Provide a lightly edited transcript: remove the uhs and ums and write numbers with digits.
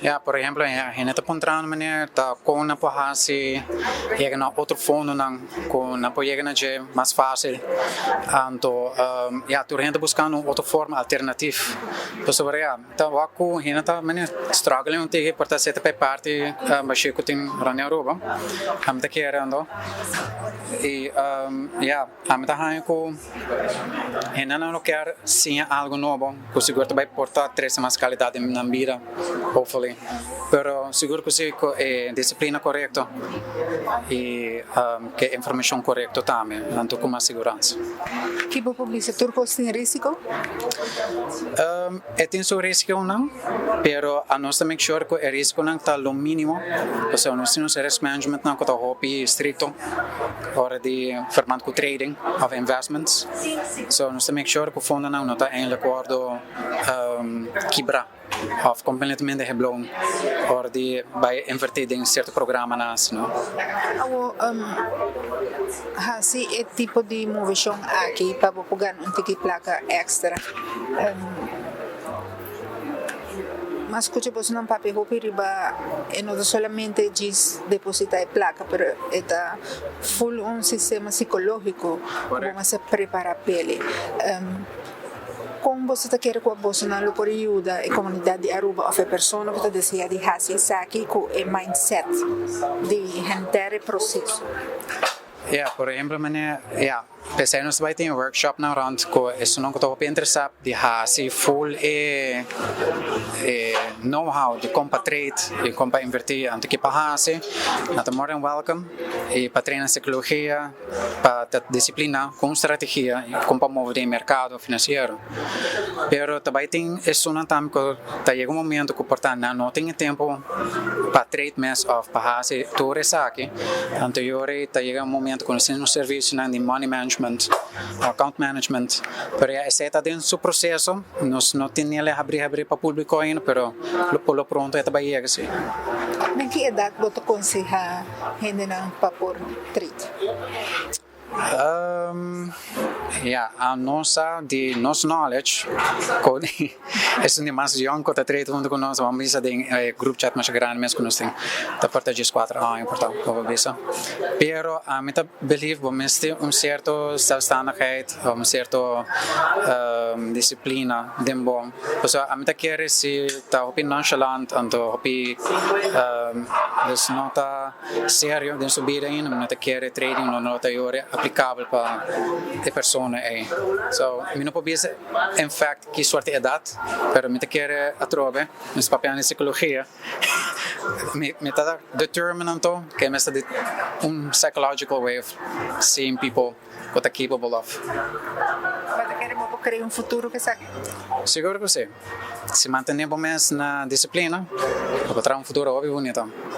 Ja, por ejemplo, en esta puntrana manera ta con una pahasi llega na otro fondo nan con na llega na je más fácil. Anto ja, tu gente buscando outra forma alternativa. Pues sobre ja, ta waku hina ta manera struggling un tege porta seta pe parte baixo que tem rania Europa. Am ta querendo. E ja, am ta hain ko hina não quer sim algo novo, que seguro vai portar trazer mais qualidade na vida, hopefully. Pero seguro que sim é disciplina correta e que informação correta também, tanto como a segurança. Que o publicitor tem risco? Tem seu risco não, pero a nós também sure que o risco não está no mínimo, ou seja, nós temos risk management não que está hobby estrito, hora de formando com trading of investments, so nós também sure que o fundo não está em acordo quebrar of completamente reblown hora de vai invertir em certo programa nas, não? Se é tipo de movição aqui para pegar placa extra. Mas que você não pode riba e não solamente diz depositar a placa, mas é full sistema psicológico como se prepara a pele. Como você quer que você não por ajuda a comunidade de Aruba ou a pessoa que deseja de fazer isso aqui com o mindset de entender o processo? Por exemplo, pensei nós vai ter um workshop na rand com isso não que estou interessado de fazer full know-how de como trade e como invertir antes que para fazer, na more than welcome e para treinar psicologia, para disciplina com estratégia e como para mover o mercado financeiro. Pero também tem isso não também que chega momento que portanto não tem tempo para trade mais ou para fazer tudo isso aqui. Anterior chega momento que nós temos serviço de money management, account management, pero esse está dentro do processo, nós não temos abrir para o público ainda, pero lo pronto é também chega assim. Em que idade você aconselha gente não para por trade? A nossa de nosso knowledge é mais young que trade junto com nós, vamos ver de grupo chat mais grande mesmo que nós tem da parte de 4 anos importante como visa. Pero a mim believe vamos ter certo selvständigheid, certo disciplina de bom. Pues a mim quer se tá hopi nonchalant, anto hopi nota sério de subir ainda, não quer trading, não nota ore aplicável para a pessoa aí. So, eu não posso dizer, em fact, que sorte é data, mas eu quero a trove, nos papéis de psicologia, eu estou determinando que é psychological way of seeing people what are capable of. Mas queremos criar futuro que sabe? Seguro que sim. Se mantenemos na disciplina, vou trazer futuro óbvio bonito.